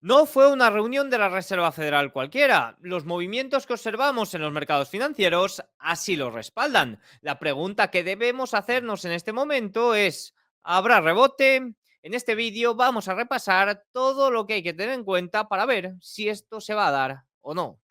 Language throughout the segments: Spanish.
No fue una reunión de la Reserva Federal cualquiera. Los movimientos que observamos en los mercados financieros así lo respaldan. La pregunta que debemos hacernos en este momento es, ¿habrá rebote? En este vídeo vamos a repasar todo lo que hay que tener en cuenta para ver si esto se va a dar o no.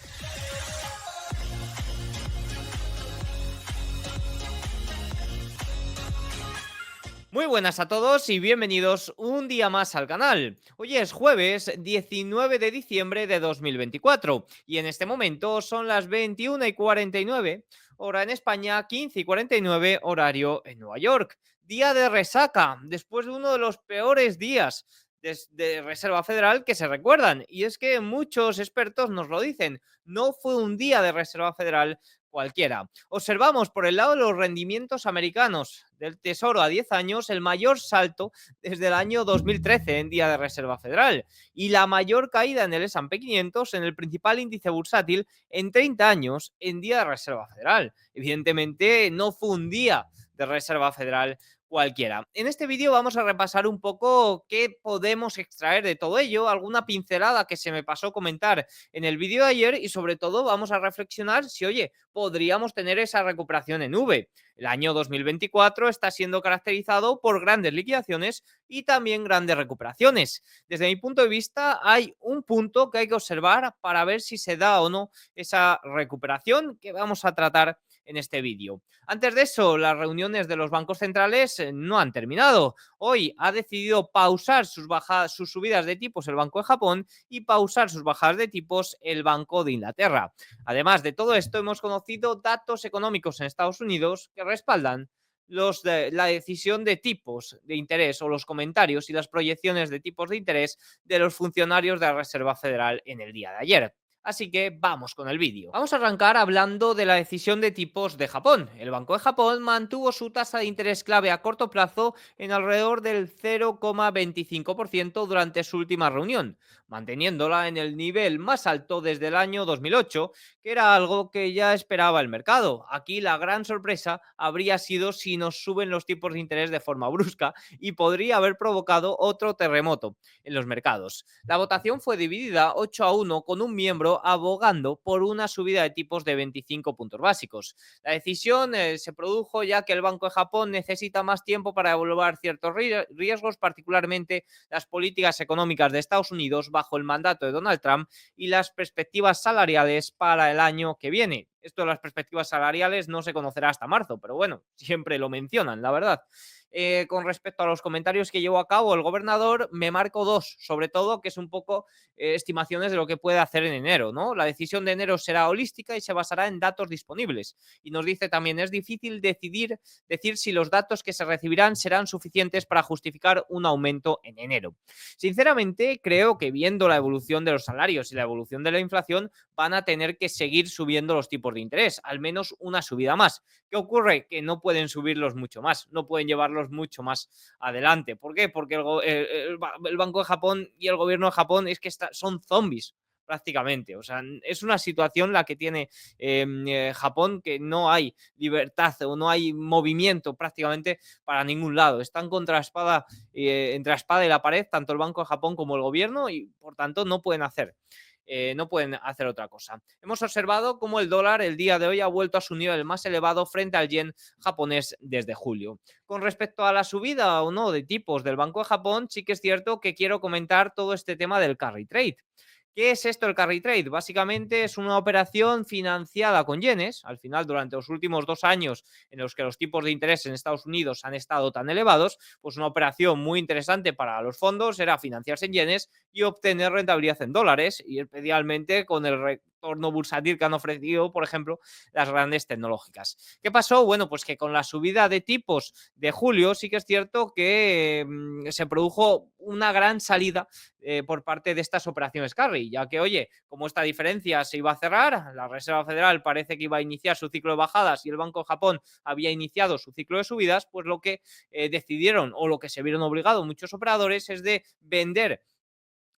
Muy buenas a todos y bienvenidos un día más al canal. Hoy es jueves 19 de diciembre de 2024 y en este momento son las 21:49 hora en España, 15:49 horario en Nueva York. Día de resaca, después de uno de los peores días de Reserva Federal que se recuerdan. Y es que muchos expertos nos lo dicen, no fue un día de Reserva Federal cualquiera. Observamos por el lado de los rendimientos americanos del Tesoro a 10 años el mayor salto desde el año 2013 en día de Reserva Federal y la mayor caída en el S&P 500 en el principal índice bursátil en 30 años en día de Reserva Federal. Evidentemente no fue un día de Reserva Federal cualquiera. En este vídeo vamos a repasar un poco qué podemos extraer de todo ello, alguna pincelada que se me pasó comentar en el vídeo de ayer y sobre todo vamos a reflexionar si, oye, podríamos tener esa recuperación en V. El año 2024 está siendo caracterizado por grandes liquidaciones y también grandes recuperaciones. Desde mi punto de vista, hay un punto que hay que observar para ver si se da o no esa recuperación que vamos a tratar en este vídeo. Antes de eso, las reuniones de los bancos centrales no han terminado. Hoy ha decidido pausar sus subidas de tipos el Banco de Japón y pausar sus bajadas de tipos el Banco de Inglaterra. Además de todo esto, hemos conocido datos económicos en Estados Unidos que respaldan la decisión de tipos de interés o los comentarios y las proyecciones de tipos de interés de los funcionarios de la Reserva Federal en el día de ayer. Así que vamos con el vídeo. Vamos a arrancar hablando de la decisión de tipos de Japón. El Banco de Japón mantuvo su tasa de interés clave a corto plazo en alrededor del 0,25% durante su última reunión, manteniéndola en el nivel más alto desde el año 2008, que era algo que ya esperaba el mercado. Aquí la gran sorpresa habría sido si nos suben los tipos de interés de forma brusca y podría haber provocado otro terremoto en los mercados. La votación fue dividida 8-1 con un miembro abogando por una subida de tipos de 25 puntos básicos. La decisión se produjo ya que el Banco de Japón necesita más tiempo para evaluar ciertos riesgos, particularmente las políticas económicas de Estados Unidos bajo el mandato de Donald Trump y las perspectivas salariales para el año que viene. Esto de las perspectivas salariales no se conocerá hasta marzo, pero bueno, siempre lo mencionan, la verdad. Con respecto a los comentarios que llevó a cabo el gobernador, me marco dos, sobre todo, que es un poco estimaciones de lo que puede hacer en enero, ¿no? La decisión de enero será holística y se basará en datos disponibles. Y nos dice también, es difícil decir si los datos que se recibirán serán suficientes para justificar un aumento en enero. Sinceramente, creo que viendo la evolución de los salarios y la evolución de la inflación, van a tener que seguir subiendo los tipos de interés, al menos una subida más. ¿Qué ocurre? Que no pueden subirlos mucho más, no pueden llevarlos mucho más adelante. ¿Por qué? Porque el Banco de Japón y el gobierno de Japón es que son zombies prácticamente. O sea, es una situación la que tiene Japón, que no hay libertad o no hay movimiento prácticamente para ningún lado. Están entre la espada y la pared, tanto el Banco de Japón como el gobierno, y por tanto no pueden hacer otra cosa. Hemos observado cómo el dólar el día de hoy ha vuelto a su nivel más elevado frente al yen japonés desde julio. Con respecto a la subida o no de tipos del Banco de Japón, sí que es cierto que quiero comentar todo este tema del carry trade. ¿Qué es esto el carry trade? Básicamente es una operación financiada con yenes. Al final, durante los últimos 2 años en los que los tipos de interés en Estados Unidos han estado tan elevados, pues una operación muy interesante para los fondos era financiarse en yenes y obtener rentabilidad en dólares, y especialmente con el retorno bursátil que han ofrecido, por ejemplo, las grandes tecnológicas. ¿Qué pasó? Bueno, pues que con la subida de tipos de julio sí que es cierto que se produjo una gran salida por parte de estas operaciones carry, ya que, oye, como esta diferencia se iba a cerrar, la Reserva Federal parece que iba a iniciar su ciclo de bajadas y el Banco de Japón había iniciado su ciclo de subidas, pues lo que decidieron o lo que se vieron obligados muchos operadores es de vender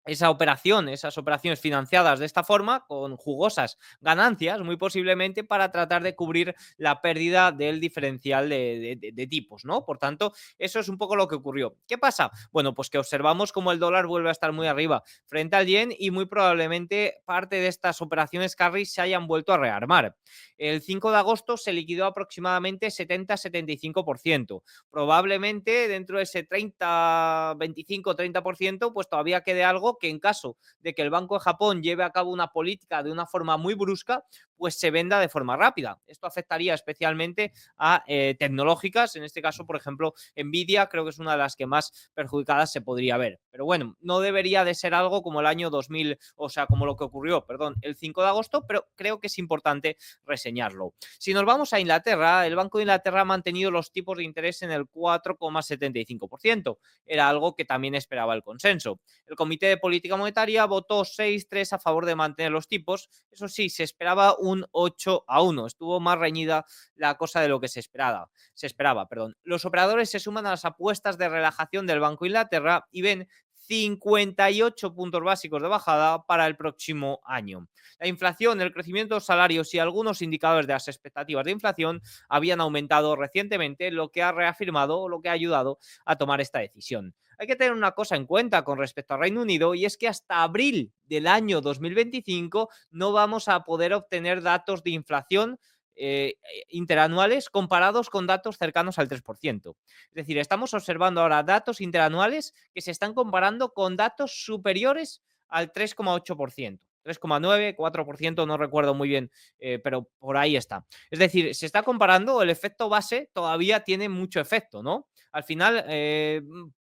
esas operaciones financiadas de esta forma, con jugosas ganancias, muy posiblemente para tratar de cubrir la pérdida del diferencial de tipos, ¿no? Por tanto, eso es un poco lo que ocurrió. ¿Qué pasa? Bueno, pues que observamos cómo el dólar vuelve a estar muy arriba frente al yen y muy probablemente parte de estas operaciones carry se hayan vuelto a rearmar. El 5 de agosto se liquidó aproximadamente 70-75%. Probablemente dentro de ese 30, 25, 30%, pues todavía quede algo que en caso de que el Banco de Japón lleve a cabo una política de una forma muy brusca, pues se venda de forma rápida. Esto afectaría especialmente a tecnológicas, en este caso, por ejemplo, Nvidia creo que es una de las que más perjudicadas se podría ver. Pero bueno, no debería de ser algo como el año 2000, o sea, como lo que ocurrió, perdón, el 5 de agosto, pero creo que es importante reseñarlo. Si nos vamos a Inglaterra, el Banco de Inglaterra ha mantenido los tipos de interés en el 4,75%. Era algo que también esperaba el consenso. El Comité de Política Monetaria votó 6-3 a favor de mantener los tipos. Eso sí, se esperaba un 8-1. Estuvo más reñida la cosa de lo que se esperaba. Los operadores se suman a las apuestas de relajación del Banco de Inglaterra y ven 58 puntos básicos de bajada para el próximo año. La inflación, el crecimiento de los salarios y algunos indicadores de las expectativas de inflación habían aumentado recientemente, lo que ha reafirmado o lo que ha ayudado a tomar esta decisión. Hay que tener una cosa en cuenta con respecto al Reino Unido y es que hasta abril del año 2025 no vamos a poder obtener datos de inflación interanuales comparados con datos cercanos al 3%. Es decir, estamos observando ahora datos interanuales que se están comparando con datos superiores al 3,8%. 3,9, 4%, no recuerdo muy bien, pero por ahí está. Es decir, se está comparando, el efecto base todavía tiene mucho efecto, ¿no? Al final,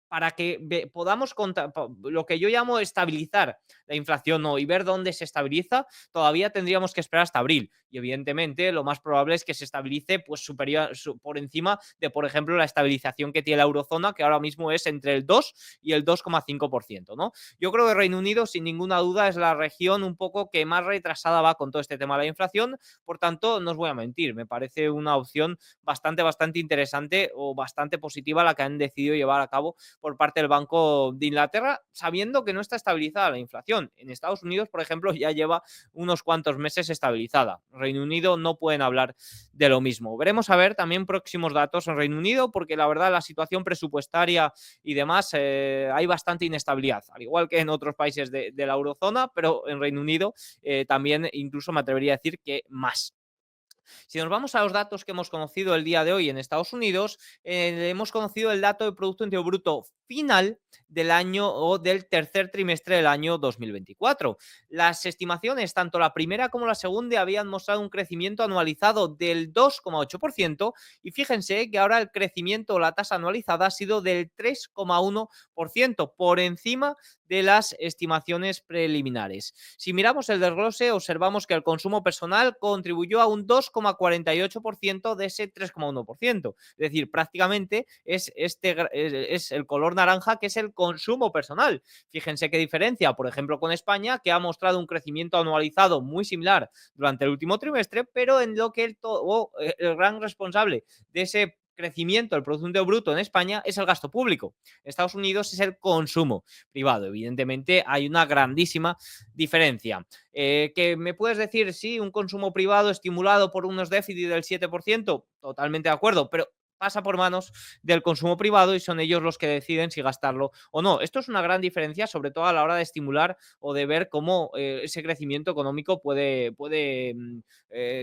para que podamos contar, lo que yo llamo estabilizar la inflación, ¿no? Y ver dónde se estabiliza, todavía tendríamos que esperar hasta abril. Y evidentemente lo más probable es que se estabilice pues superior, por encima de, por ejemplo, la estabilización que tiene la eurozona, que ahora mismo es entre el 2 y el 2,5%, ¿no? Yo creo que Reino Unido, sin ninguna duda, es la región un poco que más retrasada va con todo este tema de la inflación. Por tanto, no os voy a mentir, me parece una opción bastante interesante o bastante positiva la que han decidido llevar a cabo por parte del Banco de Inglaterra, sabiendo que no está estabilizada la inflación. En Estados Unidos, por ejemplo, ya lleva unos cuantos meses estabilizada. Reino Unido no pueden hablar de lo mismo. Veremos a ver también próximos datos en Reino Unido, porque la verdad la situación presupuestaria y demás hay bastante inestabilidad, al igual que en otros países de la eurozona, pero en Reino Unido también incluso me atrevería a decir que más. Si nos vamos a los datos que hemos conocido el día de hoy en Estados Unidos, hemos conocido el dato de Producto Interior Bruto final del año o del tercer trimestre del año 2024. Las estimaciones, tanto la primera como la segunda, habían mostrado un crecimiento anualizado del 2,8% y fíjense que ahora el crecimiento o la tasa anualizada ha sido del 3,1% por encima de las estimaciones preliminares. Si miramos el desglose, observamos que el consumo personal contribuyó a un 2,48% de ese 3,1%. Es decir, prácticamente es el color naranja, que es el consumo personal. Fíjense qué diferencia, por ejemplo, con España, que ha mostrado un crecimiento anualizado muy similar durante el último trimestre, pero en lo que el gran responsable de ese crecimiento del Producto Interior Bruto en España es el gasto público. En Estados Unidos es el consumo privado. Evidentemente hay una grandísima diferencia. ¿Que me puedes decir, sí, un consumo privado estimulado por unos déficits del 7%? Totalmente de acuerdo, pero pasa por manos del consumo privado y son ellos los que deciden si gastarlo o no. Esto es una gran diferencia, sobre todo a la hora de estimular o de ver cómo ese crecimiento económico puede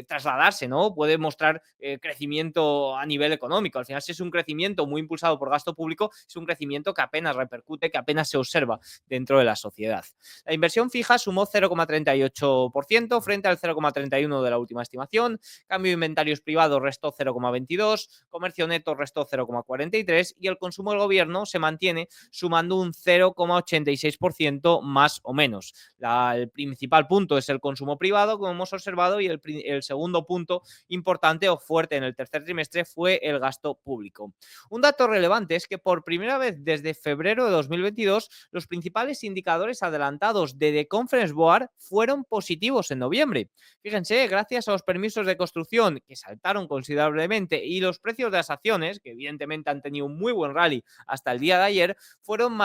trasladarse, ¿no? Puede mostrar crecimiento a nivel económico. Al final, si es un crecimiento muy impulsado por gasto público, es un crecimiento que apenas repercute, que apenas se observa dentro de la sociedad. La inversión fija sumó 0,38% frente al 0,31% de la última estimación. Cambio de inventarios privados restó 0,22%, comercio neto restó 0,43% y el consumo del gobierno se mantiene sumando un 0,86% más o menos. El principal punto es el consumo privado, como hemos observado, y el segundo punto importante o fuerte en el tercer trimestre fue el gasto público. Un dato relevante es que por primera vez desde febrero de 2022 los principales indicadores adelantados de The Conference Board fueron positivos en noviembre. Fíjense, gracias a los permisos de construcción que saltaron considerablemente y los precios de las acciones, que evidentemente han tenido un muy buen rally hasta el día de ayer, fueron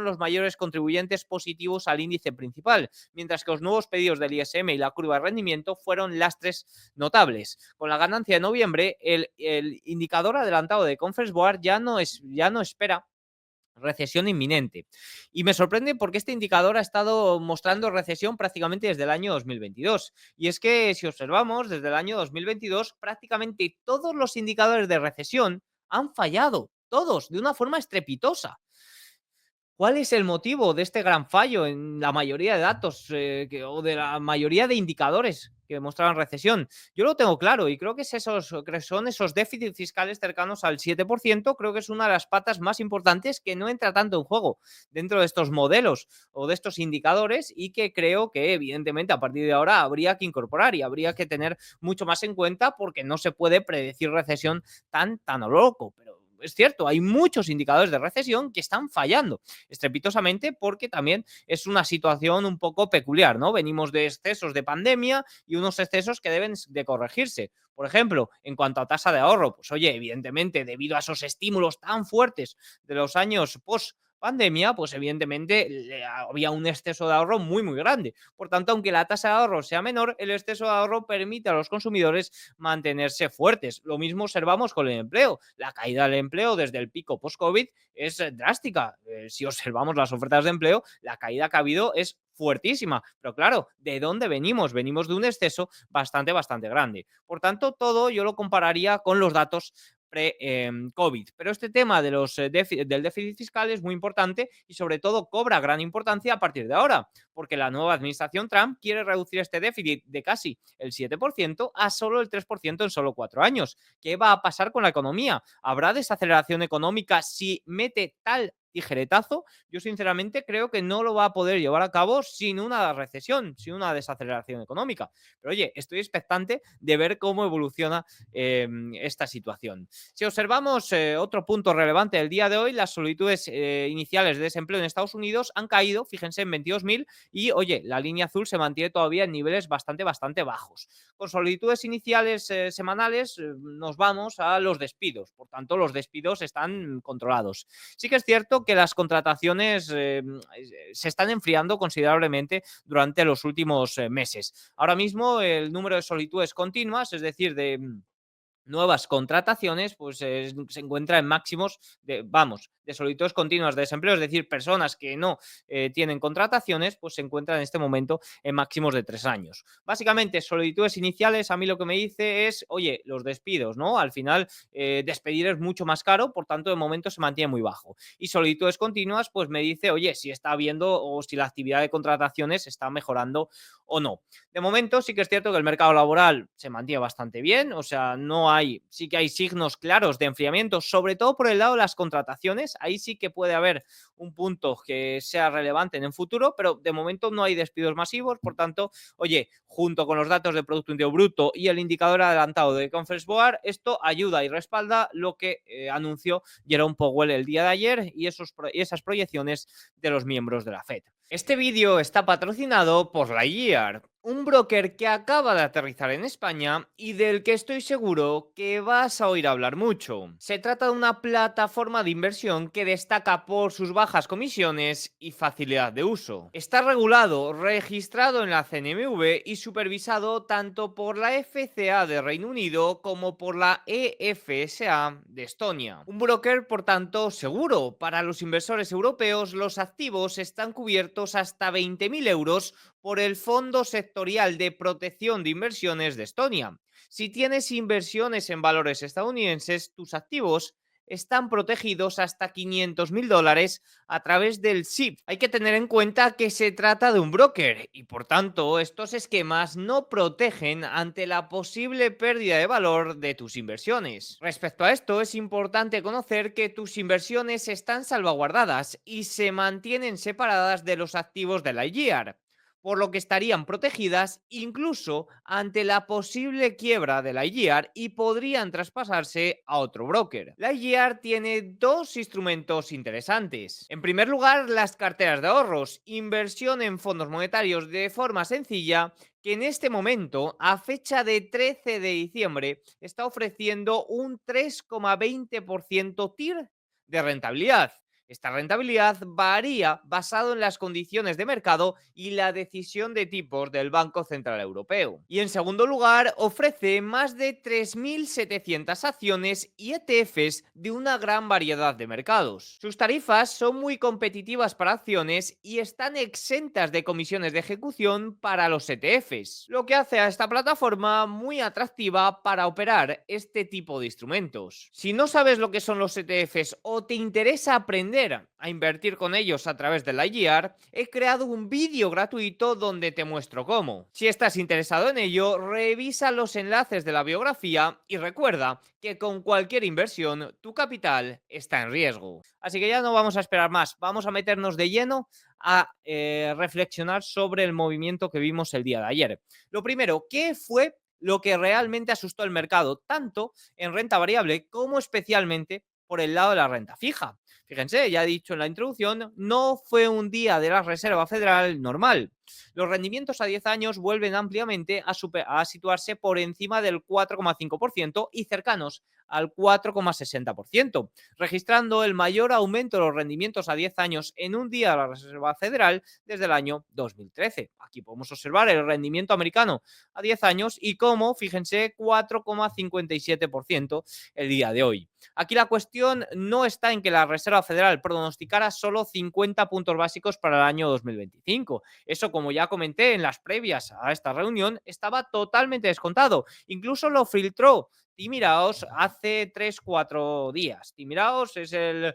los mayores contribuyentes positivos al índice principal, mientras que los nuevos pedidos del ISM y la curva de rendimiento fueron lastres notables. Con la ganancia de noviembre, el indicador adelantado de Conference Board ya no espera recesión inminente. Y me sorprende porque este indicador ha estado mostrando recesión prácticamente desde el año 2022. Y es que si observamos, desde el año 2022 prácticamente todos los indicadores de recesión han fallado, todos, de una forma estrepitosa. ¿Cuál es el motivo de este gran fallo en la mayoría de datos o de la mayoría de indicadores que mostraban recesión? Yo lo tengo claro y creo que son esos déficits fiscales cercanos al 7%. Creo que es una de las patas más importantes que no entra tanto en juego dentro de estos modelos o de estos indicadores y que creo que evidentemente a partir de ahora habría que incorporar y habría que tener mucho más en cuenta porque no se puede predecir recesión tan a lo loco. Pero es cierto, hay muchos indicadores de recesión que están fallando estrepitosamente porque también es una situación un poco peculiar, ¿no? Venimos de excesos de pandemia y unos excesos que deben de corregirse. Por ejemplo, en cuanto a tasa de ahorro, pues oye, evidentemente, debido a esos estímulos tan fuertes de los años post pandemia, pues evidentemente había un exceso de ahorro muy, muy grande. Por tanto, aunque la tasa de ahorro sea menor, el exceso de ahorro permite a los consumidores mantenerse fuertes. Lo mismo observamos con el empleo. La caída del empleo desde el pico post-COVID es drástica. Si observamos las ofertas de empleo, la caída que ha habido es fuertísima. Pero claro, ¿de dónde venimos? Venimos de un exceso bastante grande. Por tanto, todo yo lo compararía con los datos pre-COVID. Pero este tema de del déficit fiscal es muy importante y sobre todo cobra gran importancia a partir de ahora, porque la nueva administración Trump quiere reducir este déficit de casi el 7% a solo el 3% en solo 4 años. ¿Qué va a pasar con la economía? ¿Habrá desaceleración económica si mete tal tijeretazo? Yo sinceramente creo que no lo va a poder llevar a cabo sin una recesión, sin una desaceleración económica. Pero oye, estoy expectante de ver cómo evoluciona esta situación. Si observamos otro punto relevante del día de hoy, las solicitudes iniciales de desempleo en Estados Unidos han caído, fíjense, en 22.000 y, oye, la línea azul se mantiene todavía en niveles bastante bajos. Con solicitudes iniciales semanales nos vamos a los despidos. Por tanto, los despidos están controlados. Sí que es cierto que las contrataciones se están enfriando considerablemente durante los últimos meses. Ahora mismo el número de solicitudes continuas, es decir, de nuevas contrataciones, pues se encuentra en máximos de solicitudes continuas de desempleo, es decir, personas que no tienen contrataciones, pues se encuentran en este momento en máximos de 3 años. Básicamente, solicitudes iniciales, a mí lo que me dice es, oye, los despidos, ¿no? Al final, despedir es mucho más caro, por tanto, de momento se mantiene muy bajo. Y solicitudes continuas, pues me dice, oye, si está habiendo o si la actividad de contrataciones está mejorando o no. De momento sí que es cierto que el mercado laboral se mantiene bastante bien, o sea, sí que hay signos claros de enfriamiento, sobre todo por el lado de las contrataciones. Ahí sí que puede haber un punto que sea relevante en el futuro, pero de momento no hay despidos masivos. Por tanto, oye, junto con los datos de Producto Interior Bruto y el indicador adelantado de Conference Board, esto ayuda y respalda lo que anunció Jerome Powell el día de ayer y esas proyecciones de los miembros de la Fed. Este vídeo está patrocinado por Lightyear, un broker que acaba de aterrizar en España y del que estoy seguro que vas a oír hablar mucho. Se trata de una plataforma de inversión que destaca por sus bajas comisiones y facilidad de uso. Está regulado, registrado en la CNMV y supervisado tanto por la FCA de Reino Unido como por la EFSA de Estonia. Un broker, por tanto, seguro. Para los inversores europeos, los activos están cubiertos hasta 20.000 euros por el Fondo Sectorial de Protección de Inversiones de Estonia. Si tienes inversiones en valores estadounidenses, tus activos están protegidos hasta $500.000 a través del SIP. Hay que tener en cuenta que se trata de un broker y por tanto estos esquemas no protegen ante la posible pérdida de valor de tus inversiones. Respecto a esto, es importante conocer que tus inversiones están salvaguardadas y se mantienen separadas de los activos de la Lightyear. por lo que estarían protegidas incluso ante la posible quiebra de la IGR y podrían traspasarse a otro broker. La IGR tiene dos instrumentos interesantes. En primer lugar, las carteras de ahorros, inversión en fondos monetarios de forma sencilla, que en este momento, a fecha de 13 de diciembre, está ofreciendo un 3,20% TIR de rentabilidad. Esta rentabilidad varía basado en las condiciones de mercado y la decisión de tipos del Banco Central Europeo. Y en segundo lugar, ofrece más de 3.700 acciones y ETFs de una gran variedad de mercados. Sus tarifas son muy competitivas para acciones y están exentas de comisiones de ejecución para los ETFs, lo que hace a esta plataforma muy atractiva para operar este tipo de instrumentos. Si no sabes lo que son los ETFs o te interesa aprender a invertir con ellos a través de la IGR, he creado un vídeo gratuito donde te muestro cómo. Si estás interesado en ello, revisa los enlaces de la biografía y recuerda que con cualquier inversión tu capital está en riesgo. Así que ya no vamos a esperar más, vamos a meternos de lleno a reflexionar sobre el movimiento que vimos el día de ayer. Lo primero, ¿qué fue lo que realmente asustó el mercado, tanto en renta variable como especialmente por el lado de la renta fija? Fíjense, ya he dicho en la introducción, no fue un día de la Reserva Federal normal. Los rendimientos a 10 años vuelven ampliamente a situarse por encima del 4,5% y cercanos al 4,60%, registrando el mayor aumento de los rendimientos a 10 años en un día de la Reserva Federal desde el año 2013. Aquí podemos observar el rendimiento americano a 10 años y cómo, fíjense, 4,57% el día de hoy. Aquí la cuestión no está en que la Reserva Federal pronosticara solo 50 puntos básicos para el año 2025. Eso, como ya comenté en las previas a esta reunión, estaba totalmente descontado. Incluso lo filtró Tim Iraos hace 3-4 días. Tim Iraos es el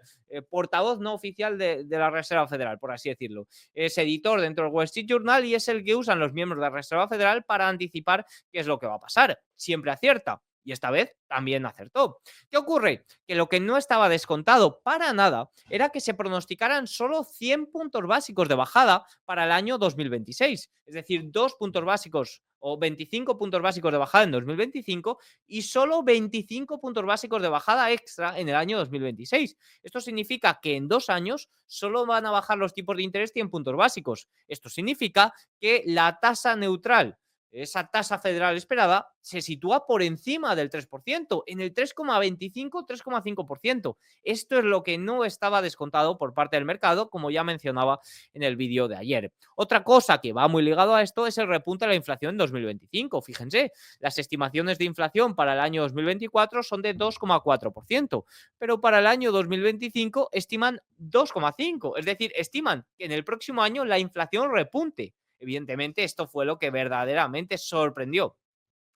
portavoz no oficial de la Reserva Federal, por así decirlo. Es editor dentro del Wall Street Journal y es el que usan los miembros de la Reserva Federal para anticipar qué es lo que va a pasar. Siempre acierta. Y esta vez también acertó. ¿Qué ocurre? Que lo que no estaba descontado para nada era que se pronosticaran solo 100 puntos básicos de bajada para el año 2026. Es decir, 2 puntos básicos o 25 puntos básicos de bajada en 2025 y solo 25 puntos básicos de bajada extra en el año 2026. Esto significa que en 2 años solo van a bajar los tipos de interés 100 puntos básicos. Esto significa que la tasa neutral, esa tasa federal esperada, se sitúa por encima del 3%, en el 3,25-3,5%. Esto es lo que no estaba descontado por parte del mercado, como ya mencionaba en el vídeo de ayer. Otra cosa que va muy ligado a esto es el repunte de la inflación en 2025. Fíjense, las estimaciones de inflación para el año 2024 son de 2,4%, pero para el año 2025 estiman 2,5%. Es decir, estiman que en el próximo año la inflación repunte. Evidentemente, esto fue lo que verdaderamente sorprendió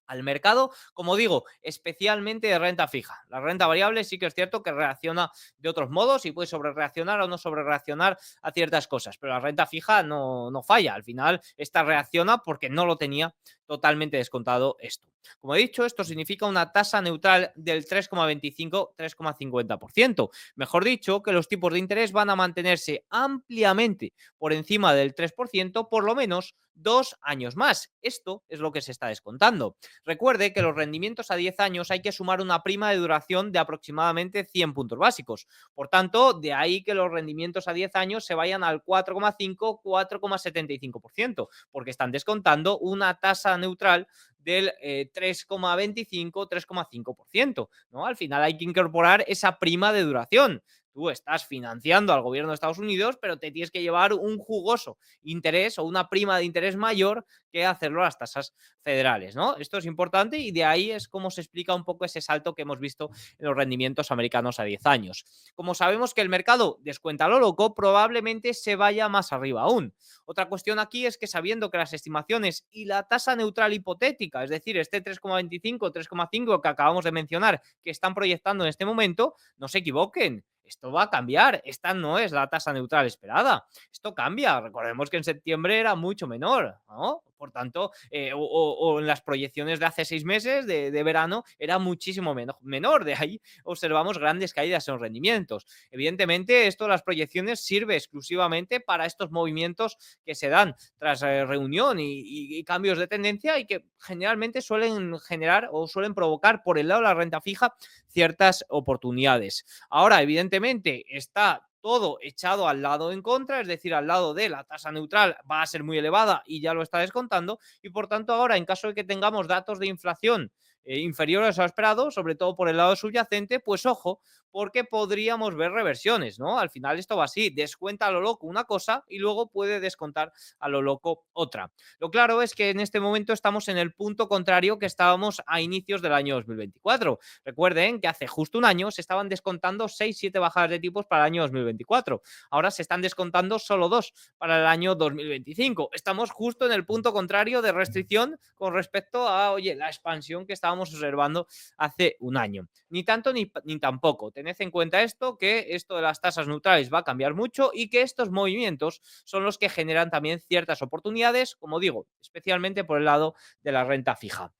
al mercado, como digo, especialmente de renta fija. La renta variable sí que es cierto que reacciona de otros modos y puede sobrereaccionar o no sobrereaccionar a ciertas cosas, pero la renta fija no falla. Al final, esta reacciona porque no lo tenía totalmente descontado esto. Como he dicho, esto significa una tasa neutral del 3,25-3,50%. Mejor dicho, que los tipos de interés van a mantenerse ampliamente por encima del 3% por lo menos 2 años más. Esto es lo que se está descontando. Recuerde que los rendimientos a 10 años hay que sumar una prima de duración de aproximadamente 100 puntos básicos. Por tanto, de ahí que los rendimientos a 10 años se vayan al 4,5-4,75%, porque están descontando una tasa neutral del 3,25-3,5%, ¿no? Al final hay que incorporar esa prima de duración. Tú estás financiando al gobierno de Estados Unidos, pero te tienes que llevar un jugoso interés o una prima de interés mayor que hacerlo a las tasas federales, ¿no? Esto es importante y de ahí es como se explica un poco ese salto que hemos visto en los rendimientos americanos a 10 años. Como sabemos que el mercado descuenta lo loco, probablemente se vaya más arriba aún. Otra cuestión aquí es que sabiendo que las estimaciones y la tasa neutral hipotética, es decir, este 3,25, 3,5 que acabamos de mencionar, que están proyectando en este momento, no se equivoquen. Esto va a cambiar. Esta no es la tasa neutral esperada. Esto cambia. Recordemos que en septiembre era mucho menor. ¿no? Por tanto, o en las proyecciones de hace 6 meses de verano era muchísimo menor. De ahí observamos grandes caídas en los rendimientos. Evidentemente, esto, las proyecciones, sirve exclusivamente para estos movimientos que se dan tras reunión y cambios de tendencia y que generalmente suelen generar o suelen provocar por el lado de la renta fija ciertas oportunidades. Ahora, evidentemente, está todo echado al lado en contra, es decir, al lado de la tasa neutral va a ser muy elevada y ya lo está descontando, y por tanto ahora, en caso de que tengamos datos de inflación inferiores a lo esperado, sobre todo por el lado subyacente, pues ojo, porque podríamos ver reversiones, ¿no? Al final esto va así, descuenta a lo loco una cosa y luego puede descontar a lo loco otra. Lo claro es que en este momento estamos en el punto contrario que estábamos a inicios del año 2024. Recuerden que hace justo un año se estaban descontando 6-7 bajadas de tipos para el año 2024. Ahora se están descontando solo 2 para el año 2025. Estamos justo en el punto contrario de restricción con respecto a, oye, la expansión que estábamos observando hace un año. Ni tanto ni tampoco. Tened en cuenta esto, que esto de las tasas neutrales va a cambiar mucho y que estos movimientos son los que generan también ciertas oportunidades, como digo, especialmente por el lado de la renta fija.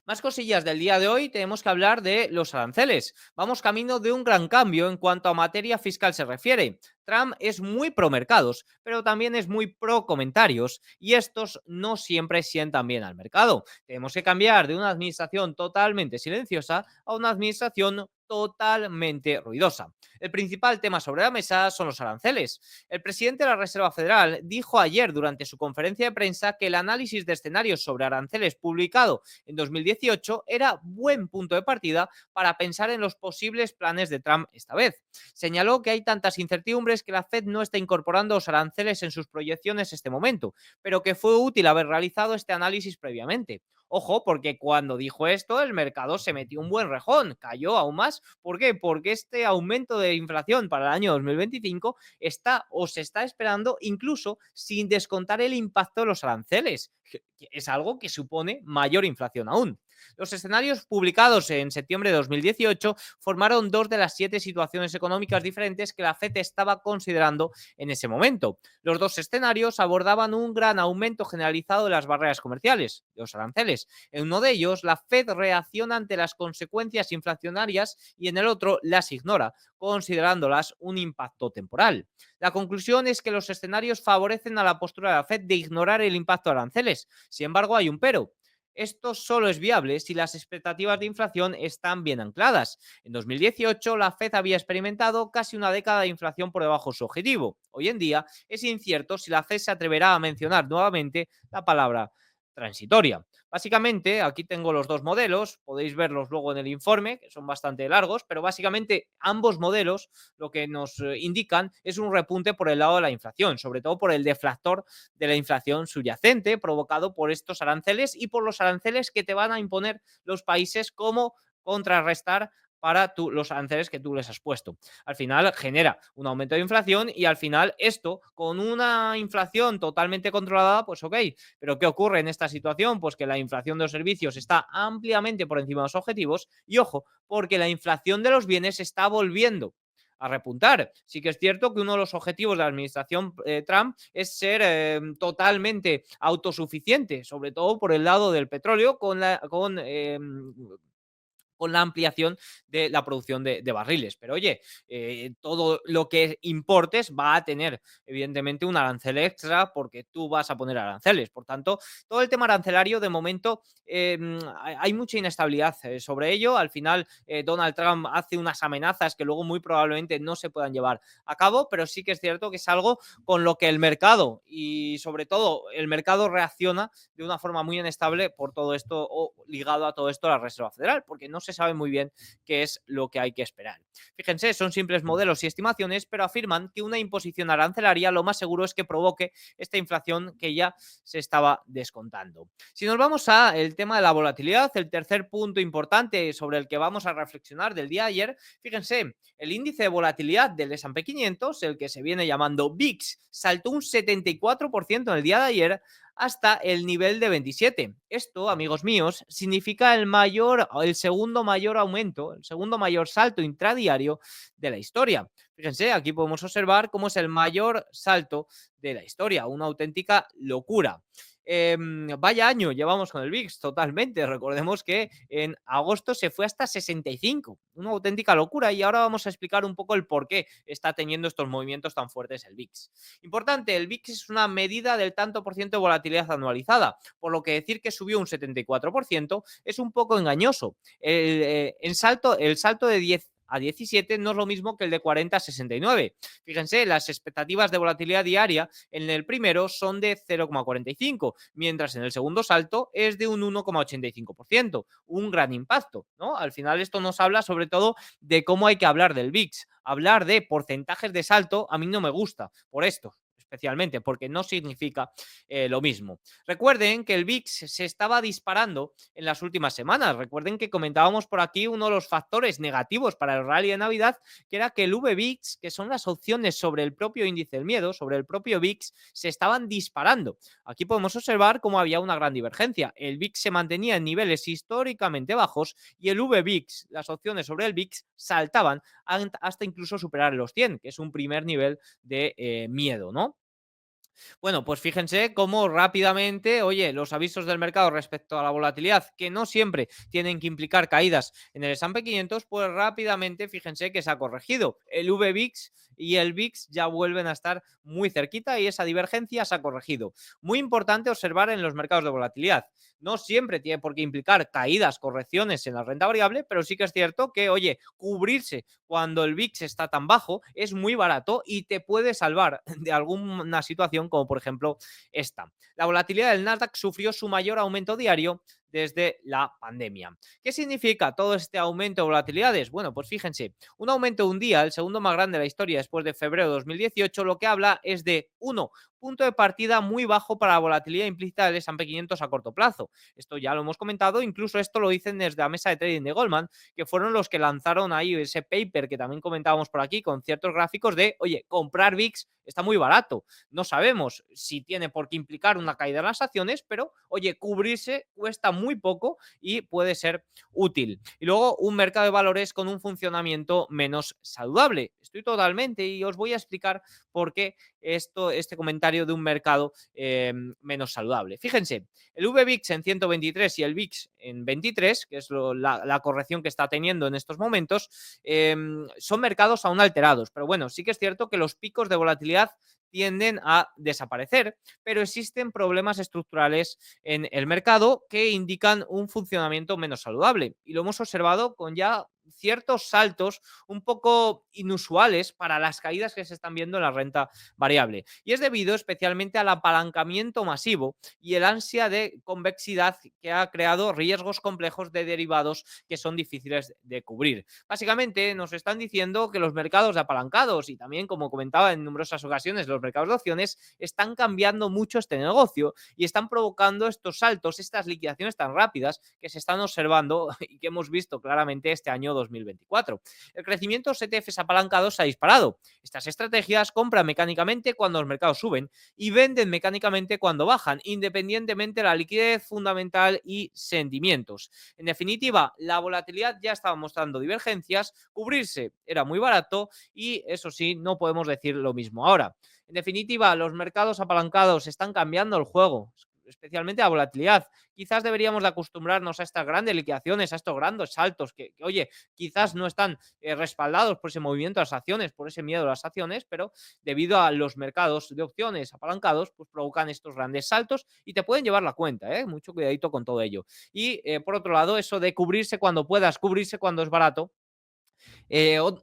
Más cosillas del día de hoy, tenemos que hablar de los aranceles. Vamos camino de un gran cambio en cuanto a materia fiscal se refiere. Trump es muy pro mercados, pero también es muy pro comentarios, y estos no siempre sientan bien al mercado. Tenemos que cambiar de una administración totalmente silenciosa a una administración totalmente ruidosa. El principal tema sobre la mesa son los aranceles. El presidente de la Reserva Federal dijo ayer durante su conferencia de prensa que el análisis de escenarios sobre aranceles publicado en 2018 era buen punto de partida para pensar en los posibles planes de Trump esta vez. Señaló que hay tantas incertidumbres que la Fed no está incorporando los aranceles en sus proyecciones en este momento, pero que fue útil haber realizado este análisis previamente. Ojo, porque cuando dijo esto, el mercado se metió un buen rejón, cayó aún más. ¿Por qué? Porque este aumento de inflación para el año 2025 está o se está esperando incluso sin descontar el impacto de los aranceles. Es algo que supone mayor inflación aún. Los escenarios publicados en septiembre de 2018 formaron 2 de las 7 situaciones económicas diferentes que la FED estaba considerando en ese momento. Los 2 escenarios abordaban un gran aumento generalizado de las barreras comerciales, de los aranceles. En uno de ellos, la FED reacciona ante las consecuencias inflacionarias y en el otro las ignora, considerándolas un impacto temporal. La conclusión es que los escenarios favorecen a la postura de la FED de ignorar el impacto de aranceles. Sin embargo, hay un pero. Esto solo es viable si las expectativas de inflación están bien ancladas. En 2018, la Fed había experimentado casi una década de inflación por debajo de su objetivo. Hoy en día, es incierto si la Fed se atreverá a mencionar nuevamente la palabra transitoria. Básicamente, aquí tengo los dos modelos, podéis verlos luego en el informe, que son bastante largos, pero básicamente ambos modelos lo que nos indican es un repunte por el lado de la inflación, sobre todo por el deflactor de la inflación subyacente provocado por estos aranceles y por los aranceles que te van a imponer los países, como contrarrestar para los aranceles que tú les has puesto. Al final genera un aumento de inflación y al final esto, con una inflación totalmente controlada, pues ok, pero ¿qué ocurre en esta situación? Pues que la inflación de los servicios está ampliamente por encima de los objetivos y ojo, porque la inflación de los bienes está volviendo a repuntar. Sí que es cierto que uno de los objetivos de la administración Trump es ser totalmente autosuficiente, sobre todo por el lado del petróleo, con la ampliación de la producción de barriles. Pero oye, todo lo que importes va a tener, evidentemente, un arancel extra porque tú vas a poner aranceles. Por tanto, todo el tema arancelario, de momento, hay mucha inestabilidad sobre ello. Al final, Donald Trump hace unas amenazas que luego muy probablemente no se puedan llevar a cabo, pero sí que es cierto que es algo con lo que el mercado y sobre todo el mercado reacciona de una forma muy inestable por todo esto, o ligado a todo esto a la Reserva Federal, porque no se sabe muy bien qué es lo que hay que esperar. Fíjense, son simples modelos y estimaciones, pero afirman que una imposición arancelaria lo más seguro es que provoque esta inflación que ya se estaba descontando. Si nos vamos a el tema de la volatilidad, el tercer punto importante sobre el que vamos a reflexionar del día de ayer, fíjense, el índice de volatilidad del S&P 500, el que se viene llamando VIX, saltó un 74% en el día de ayer hasta el nivel de 27. Esto, amigos míos, significa el segundo mayor aumento, el segundo mayor salto intradiario de la historia. Fíjense, aquí podemos observar cómo es el mayor salto de la historia, una auténtica locura. Vaya año llevamos con el VIX, totalmente. Recordemos que en agosto se fue hasta 65, una auténtica locura. Y ahora vamos a explicar un poco el por qué está teniendo estos movimientos tan fuertes el VIX. Importante, el VIX es una medida del tanto por ciento de volatilidad anualizada, por lo que decir que subió un 74% es un poco engañoso. El salto de 10 a 17 no es lo mismo que el de 40 a 69. Fíjense, las expectativas de volatilidad diaria en el primero son de 0,45, mientras en el segundo salto es de un 1,85%. Un gran impacto, ¿no? Al final esto nos habla sobre todo de cómo hay que hablar del VIX. Hablar de porcentajes de salto a mí no me gusta por esto, especialmente porque no significa lo mismo. Recuerden que el VIX se estaba disparando en las últimas semanas. Recuerden que comentábamos por aquí uno de los factores negativos para el rally de Navidad, que era que el VVIX, que son las opciones sobre el propio índice del miedo, sobre el propio VIX, se estaban disparando. Aquí podemos observar cómo había una gran divergencia. El VIX se mantenía en niveles históricamente bajos y el VVIX, las opciones sobre el VIX, saltaban hasta incluso superar los 100, que es un primer nivel de miedo, ¿no? Bueno, pues fíjense cómo rápidamente, oye, los avisos del mercado respecto a la volatilidad, que no siempre tienen que implicar caídas en el S&P 500, pues rápidamente fíjense que se ha corregido. El VVIX y el VIX ya vuelven a estar muy cerquita y esa divergencia se ha corregido. Muy importante observar en los mercados de volatilidad. No siempre tiene por qué implicar caídas, correcciones en la renta variable, pero sí que es cierto que, oye, cubrirse cuando el VIX está tan bajo es muy barato y te puede salvar de alguna situación como por ejemplo esta. La volatilidad del Nasdaq sufrió su mayor aumento diario desde la pandemia. ¿Qué significa todo este aumento de volatilidades? Bueno, pues fíjense, un aumento de un día, el segundo más grande de la historia después de febrero de 2018, lo que habla es de uno, punto de partida muy bajo para la volatilidad implícita del S&P 500 a corto plazo. Esto ya lo hemos comentado, incluso esto lo dicen desde la mesa de trading de Goldman, que fueron los que lanzaron ahí ese paper que también comentábamos por aquí con ciertos gráficos de, oye, comprar VIX está muy barato. No sabemos si tiene por qué implicar una caída en las acciones, pero, oye, cubrirse cuesta muy poco y puede ser útil. Y luego un mercado de valores con un funcionamiento menos saludable. Estoy totalmente y os voy a explicar por qué este comentario de un mercado menos saludable. Fíjense, el VVIX en 123 y el VIX en 23, que es la corrección que está teniendo en estos momentos, son mercados aún alterados. Pero bueno, sí que es cierto que los picos de volatilidad tienden a desaparecer, pero existen problemas estructurales en el mercado que indican un funcionamiento menos saludable. Y lo hemos observado con ya ciertos saltos un poco inusuales para las caídas que se están viendo en la renta variable. Y es debido especialmente al apalancamiento masivo y el ansia de convexidad que ha creado riesgos complejos de derivados que son difíciles de cubrir. Básicamente nos están diciendo que los mercados de apalancados y también, como comentaba en numerosas ocasiones, los mercados de opciones están cambiando mucho este negocio y están provocando estos saltos, estas liquidaciones tan rápidas que se están observando y que hemos visto claramente este año 2024. El crecimiento de los ETFs apalancados se ha disparado. Estas estrategias compran mecánicamente cuando los mercados suben y venden mecánicamente cuando bajan, independientemente de la liquidez fundamental y sentimientos. En definitiva, la volatilidad ya estaba mostrando divergencias, cubrirse era muy barato y eso sí, no podemos decir lo mismo ahora. En definitiva, los mercados apalancados están cambiando el juego, especialmente la volatilidad. Quizás deberíamos de acostumbrarnos a estas grandes liquidaciones, a estos grandes saltos que oye, quizás no están respaldados por ese movimiento de las acciones, por ese miedo a las acciones, pero debido a los mercados de opciones apalancados, pues provocan estos grandes saltos y te pueden llevar la cuenta, ¿eh? Mucho cuidadito con todo ello. Y por otro lado, eso de cubrirse cuando puedas, cubrirse cuando es barato,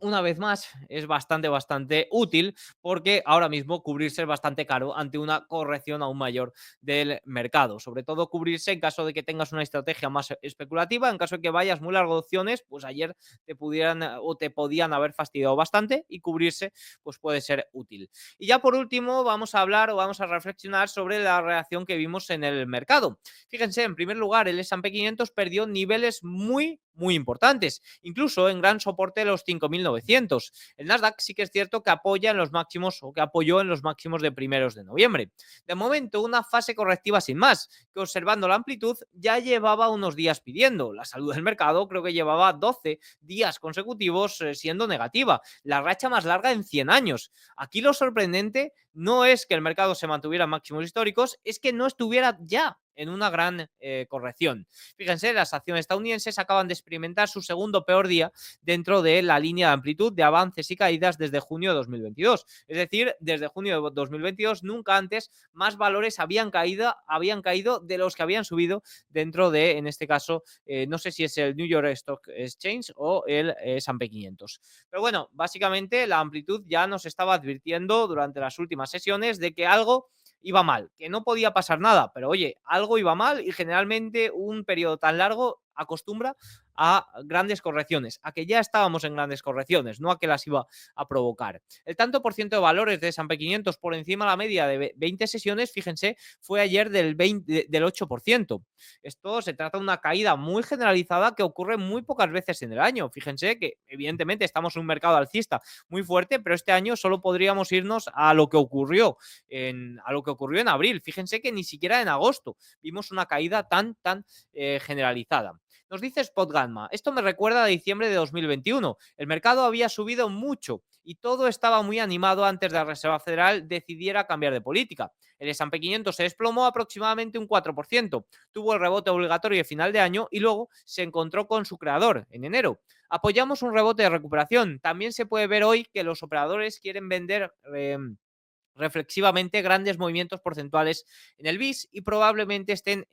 una vez más, es bastante útil porque ahora mismo cubrirse es bastante caro ante una corrección aún mayor del mercado. Sobre todo cubrirse en caso de que tengas una estrategia más especulativa, en caso de que vayas muy largo de opciones, pues ayer te pudieran o te podían haber fastidiado bastante y cubrirse pues puede ser útil. Y ya por último vamos a hablar o vamos a reflexionar sobre la reacción que vimos en el mercado. Fíjense, en primer lugar, el S&P 500 perdió niveles muy importantes, incluso en gran soporte de los 5.900. El Nasdaq sí que es cierto que apoya en los máximos o que apoyó en los máximos de primeros de noviembre. De momento, una fase correctiva sin más, que observando la amplitud ya llevaba unos días pidiendo. La salud del mercado creo que llevaba 12 días consecutivos siendo negativa, la racha más larga en 100 años. Aquí lo sorprendente no es que el mercado se mantuviera en máximos históricos, es que no estuviera ya en una gran corrección. Fíjense, las acciones estadounidenses acaban de experimentar su segundo peor día dentro de la línea de amplitud de avances y caídas desde junio de 2022. Es decir, desde junio de 2022 nunca antes más valores habían caído de los que habían subido dentro de, en este caso, no sé si es el New York Stock Exchange o el S&P 500. Pero bueno, básicamente la amplitud ya nos estaba advirtiendo durante las últimas sesiones de que algo iba mal, que no podía pasar nada, pero oye, algo iba mal y generalmente un periodo tan largo acostumbra a grandes correcciones, a que ya estábamos en grandes correcciones, no a que las iba a provocar. El tanto por ciento de valores de S&P 500 por encima de la media de 20 sesiones, fíjense, fue ayer del 8%. Esto se trata de una caída muy generalizada que ocurre muy pocas veces en el año. Fíjense que evidentemente estamos en un mercado alcista muy fuerte, pero este año solo podríamos irnos a lo que ocurrió en abril. Fíjense que ni siquiera en agosto vimos una caída tan generalizada. Nos dice Spot Gamma, esto me recuerda a diciembre de 2021. El mercado había subido mucho y todo estaba muy animado antes de la Reserva Federal decidiera cambiar de política. El S&P 500 se desplomó aproximadamente un 4%, tuvo el rebote obligatorio de final de año y luego se encontró con su creador en enero. Apoyamos un rebote de recuperación. También se puede ver hoy que los operadores quieren vender reflexivamente grandes movimientos porcentuales en el BIS y probablemente estén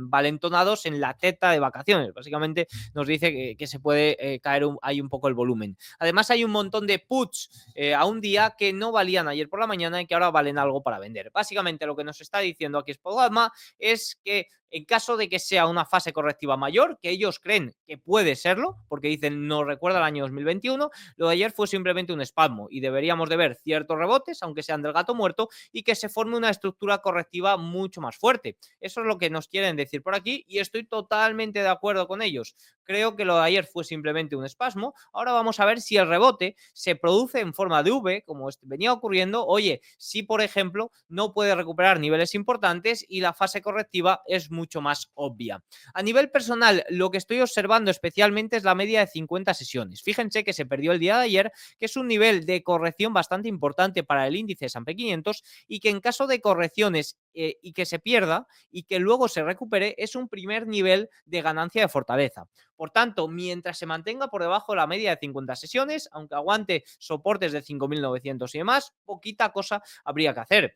valentonados en la teta de vacaciones. Básicamente nos dice que se puede caer ahí un poco el volumen. Además hay un montón de puts a un día que no valían ayer por la mañana y que ahora valen algo para vender. Básicamente lo que nos está diciendo aquí Spodalma es que en caso de que sea una fase correctiva mayor, que ellos creen que puede serlo, porque dicen no recuerda el año 2021, lo de ayer fue simplemente un espasmo y deberíamos de ver ciertos rebotes, aunque sean del gato muerto, y que se forme una estructura correctiva mucho más fuerte. Eso es lo que nos quieren decir por aquí y estoy totalmente de acuerdo con ellos. Creo que lo de ayer fue simplemente un espasmo. Ahora vamos a ver si el rebote se produce en forma de V, como venía ocurriendo. Oye, si por ejemplo no puede recuperar niveles importantes y la fase correctiva es mucho más obvia. A nivel personal, lo que estoy observando especialmente es la media de 50 sesiones. Fíjense que se perdió el día de ayer, que es un nivel de corrección bastante importante para el índice S&P 500 y que en caso de correcciones y que se pierda y que luego se recupere, es un primer nivel de ganancia de fortaleza. Por tanto, mientras se mantenga por debajo de la media de 50 sesiones, aunque aguante soportes de 5.900 y demás, poquita cosa habría que hacer.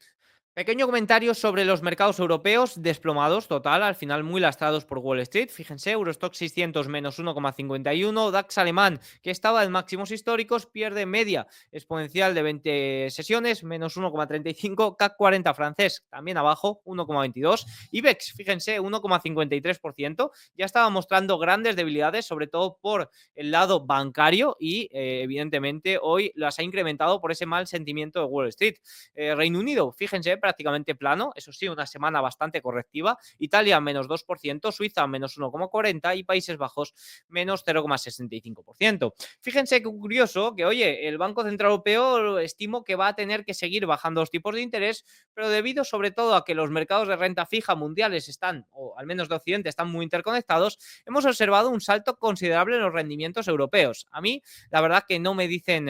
Pequeño comentario sobre los mercados europeos desplomados, total, al final muy lastrados por Wall Street. Fíjense, Eurostock 600 menos 1,51, DAX alemán, que estaba en máximos históricos, pierde media exponencial de 20 sesiones, menos 1,35, CAC 40 francés, también abajo, 1,22, IBEX, fíjense, 1,53%, ya estaba mostrando grandes debilidades, sobre todo por el lado bancario y evidentemente hoy las ha incrementado por ese mal sentimiento de Wall Street. Reino Unido, fíjense, prácticamente plano, eso sí, una semana bastante correctiva. Italia menos 2%, Suiza menos 1,40 y Países Bajos menos 0,65%. Fíjense qué curioso que, oye, el Banco Central Europeo estimo que va a tener que seguir bajando los tipos de interés, pero debido sobre todo a que los mercados de renta fija mundiales están, o al menos de Occidente, están muy interconectados, hemos observado un salto considerable en los rendimientos europeos. A mí, la verdad que no me dicen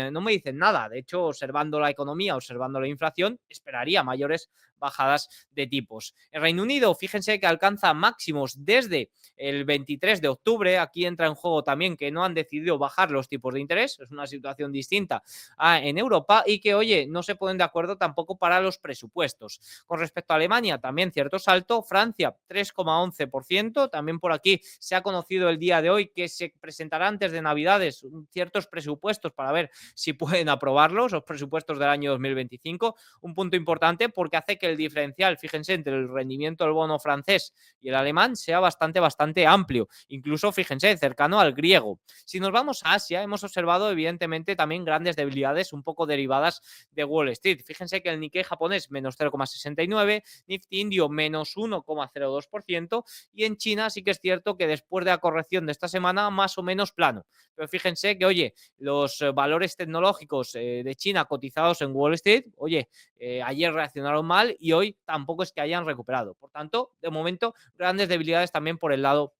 nada. De hecho, observando la economía, observando la inflación, esperaría mayores bajadas de tipos. El Reino Unido, fíjense que alcanza máximos desde el 23 de octubre. Aquí entra en juego también que no han decidido bajar los tipos de interés. Es una situación distinta en Europa y que, oye, no se ponen de acuerdo tampoco para los presupuestos. Con respecto a Alemania, también cierto salto. Francia, 3,11%. También por aquí se ha conocido el día de hoy que se presentará antes de Navidades ciertos presupuestos para ver si pueden aprobarlos, los presupuestos del año 2025. Un punto importante porque hace que el diferencial, fíjense, entre el rendimiento del bono francés y el alemán sea bastante amplio, incluso, fíjense, cercano al griego. Si nos vamos a Asia, hemos observado evidentemente también grandes debilidades un poco derivadas de Wall Street. Fíjense que el Nikkei japonés menos 0,69, Nifty indio menos 1,02% y en China sí que es cierto que después de la corrección de esta semana más o menos plano. Pero fíjense que, oye, los valores tecnológicos de China cotizados en Wall Street, oye, ayer reaccionaron mal y hoy tampoco es que hayan recuperado. Por tanto, de momento, grandes debilidades también por el lado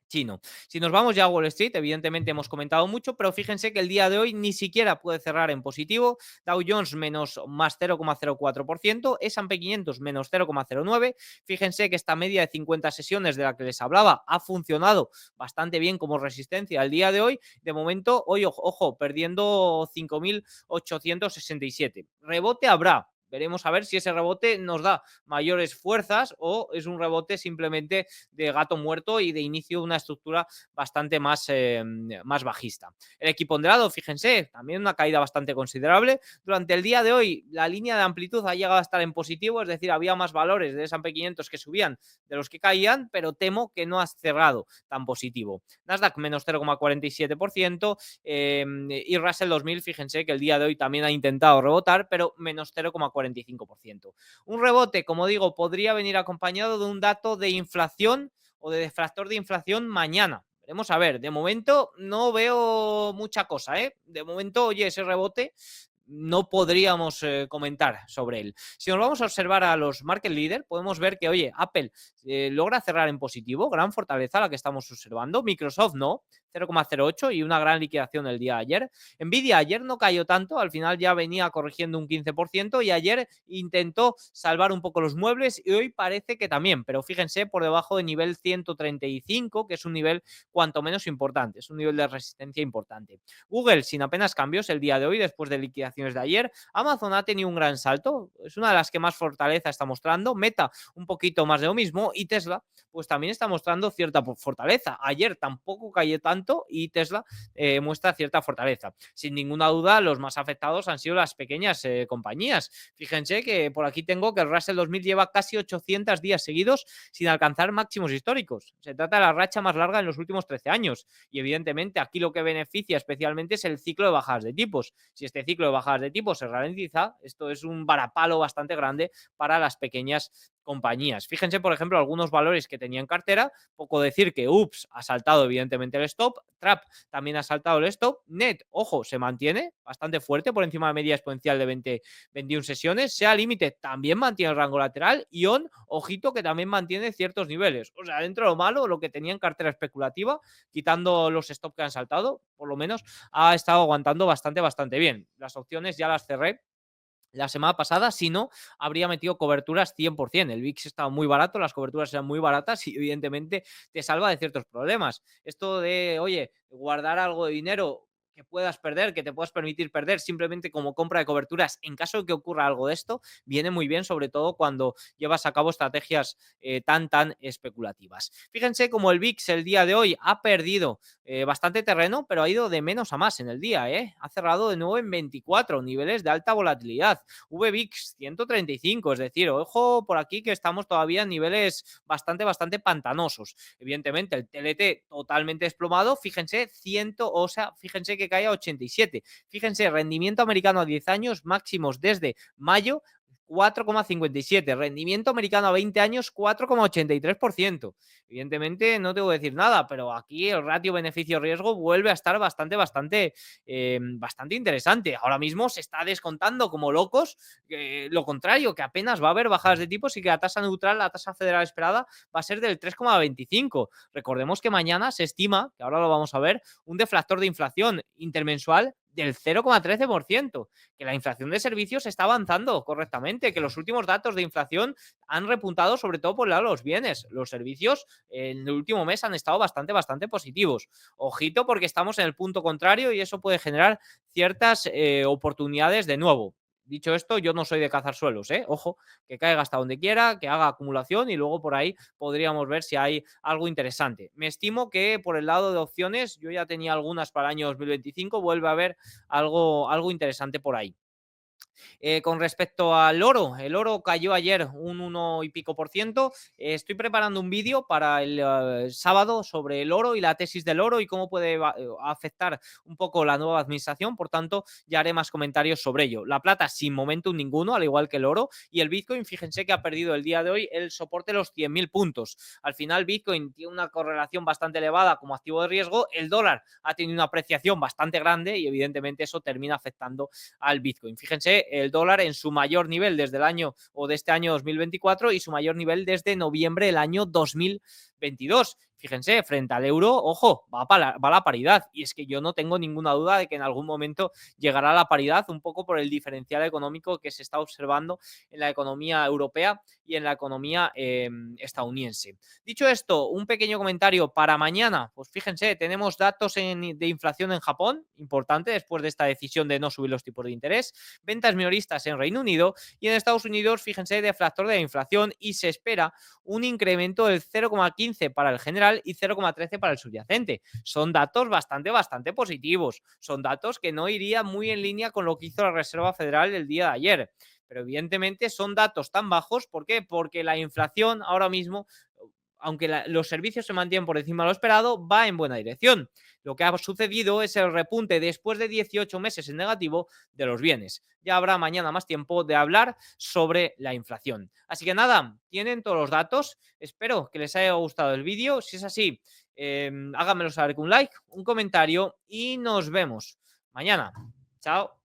chino. Si nos vamos ya a Wall Street, evidentemente hemos comentado mucho, pero fíjense que el día de hoy ni siquiera puede cerrar en positivo. Dow Jones menos más 0,04%, S&P 500 menos 0,09%. Fíjense que esta media de 50 sesiones de la que les hablaba ha funcionado bastante bien como resistencia al día de hoy. De momento, hoy, ojo, perdiendo 5.867. Rebote habrá. Veremos a ver si ese rebote nos da mayores fuerzas o es un rebote simplemente de gato muerto y de inicio de una estructura bastante más bajista. El equiponderado, fíjense, también una caída bastante considerable. Durante el día de hoy, la línea de amplitud ha llegado a estar en positivo, es decir, había más valores de S&P 500 que subían de los que caían, pero temo que no ha cerrado tan positivo. Nasdaq menos 0,47% y Russell 2000, fíjense que el día de hoy también ha intentado rebotar, pero menos 0,45%. Un rebote, como digo, podría venir acompañado de un dato de inflación o de deflactor de inflación mañana. Veremos a ver. De momento no veo mucha cosa, ¿eh? De momento, oye, ese rebote no podríamos comentar sobre él. Si nos vamos a observar a los market leader, podemos ver que, oye, Apple logra cerrar en positivo, gran fortaleza la que estamos observando. Microsoft no, 0,08 y una gran liquidación el día de ayer. Nvidia ayer no cayó tanto, al final ya venía corrigiendo un 15% y ayer intentó salvar un poco los muebles y hoy parece que también, pero fíjense por debajo de nivel 135, que es un nivel cuanto menos importante, es un nivel de resistencia importante. Google sin apenas cambios el día de hoy después de liquidaciones de ayer. Amazon ha tenido un gran salto, es una de las que más fortaleza está mostrando. Meta un poquito más de lo mismo y Tesla pues también está mostrando cierta fortaleza. Ayer tampoco cayó tanto y Tesla muestra cierta fortaleza. Sin ninguna duda, los más afectados han sido las pequeñas compañías. Fíjense que por aquí tengo que el Russell 2000 lleva casi 800 días seguidos sin alcanzar máximos históricos. Se trata de la racha más larga en los últimos 13 años y evidentemente aquí lo que beneficia especialmente es el ciclo de bajadas de tipos. Si este ciclo de bajadas de tipos se ralentiza, esto es un varapalo bastante grande para las pequeñas compañías. Fíjense, por ejemplo, algunos valores que tenía en cartera. Poco decir que UPS ha saltado evidentemente el stop, Trap también ha saltado el stop, Net, ojo, se mantiene bastante fuerte por encima de media exponencial de 21 sesiones, Sea Límite también mantiene el rango lateral y ON, ojito, que también mantiene ciertos niveles. O sea, dentro de lo malo, lo que tenía en cartera especulativa, quitando los stops que han saltado, por lo menos ha estado aguantando bastante bien. Las opciones ya las cerré la semana pasada, si no, habría metido coberturas 100%. El VIX estaba muy barato, las coberturas eran muy baratas y evidentemente te salva de ciertos problemas. Esto de, oye, guardar algo de dinero que puedas perder, que te puedas permitir perder simplemente como compra de coberturas en caso de que ocurra algo de esto, viene muy bien, sobre todo cuando llevas a cabo estrategias tan especulativas. Fíjense como el VIX el día de hoy ha perdido bastante terreno, pero ha ido de menos a más en el día, ha cerrado de nuevo en 24 niveles de alta volatilidad. VVIX 135, es decir, ojo por aquí que estamos todavía en niveles bastante pantanosos. Evidentemente el TLT totalmente desplomado, fíjense, fíjense que cae a 87. Fíjense, rendimiento americano a 10 años máximos desde mayo 4,57. Rendimiento americano a 20 años, 4,83%. Evidentemente, no tengo que decir nada, pero aquí el ratio beneficio-riesgo vuelve a estar bastante interesante. Ahora mismo se está descontando como locos lo contrario, que apenas va a haber bajadas de tipos y que la tasa neutral, la tasa federal esperada, va a ser del 3,25. Recordemos que mañana se estima, que ahora lo vamos a ver, un deflactor de inflación intermensual del 0,13%, que la inflación de servicios está avanzando correctamente, que los últimos datos de inflación han repuntado sobre todo por el lado de los bienes. Los servicios en el último mes han estado bastante positivos. Ojito porque estamos en el punto contrario y eso puede generar ciertas oportunidades de nuevo. Dicho esto, yo no soy de cazar suelos, ojo, que caiga hasta donde quiera, que haga acumulación y luego por ahí podríamos ver si hay algo interesante. Me estimo que por el lado de opciones, yo ya tenía algunas para el año 2025, vuelve a haber algo interesante por ahí. Con respecto al oro, el oro cayó ayer un 1 y pico por ciento. Estoy preparando un vídeo para el sábado sobre el oro y la tesis del oro y cómo puede afectar un poco la nueva administración. Por tanto, ya haré más comentarios sobre ello. La plata sin momentum ninguno, al igual que el oro. Y el Bitcoin, fíjense que ha perdido el día de hoy el soporte de los 100.000 puntos. Al final, Bitcoin tiene una correlación bastante elevada como activo de riesgo. El dólar ha tenido una apreciación bastante grande y evidentemente eso termina afectando al Bitcoin. Fíjense, el dólar en su mayor nivel desde el año o de este año 2024 y su mayor nivel desde noviembre del año 2022. fíjense, frente al euro, ojo, va a la paridad. Y es que yo no tengo ninguna duda de que en algún momento llegará a la paridad, un poco por el diferencial económico que se está observando en la economía europea y en la economía estadounidense. Dicho esto, un pequeño comentario para mañana. Pues fíjense, tenemos datos de inflación en Japón, importante después de esta decisión de no subir los tipos de interés, ventas minoristas en Reino Unido y en Estados Unidos, fíjense, deflactor de la inflación y se espera un incremento del 0,15 para el general y 0,13 para el subyacente. Son datos bastante positivos. Son datos que no irían muy en línea con lo que hizo la Reserva Federal el día de ayer. Pero evidentemente son datos tan bajos. ¿Por qué? Porque la inflación ahora mismo, aunque los servicios se mantienen por encima de lo esperado, va en buena dirección. Lo que ha sucedido es el repunte después de 18 meses en negativo de los bienes. Ya habrá mañana más tiempo de hablar sobre la inflación. Así que nada, tienen todos los datos. Espero que les haya gustado el vídeo. Si es así, háganmelo saber con un like, un comentario y nos vemos mañana. Chao.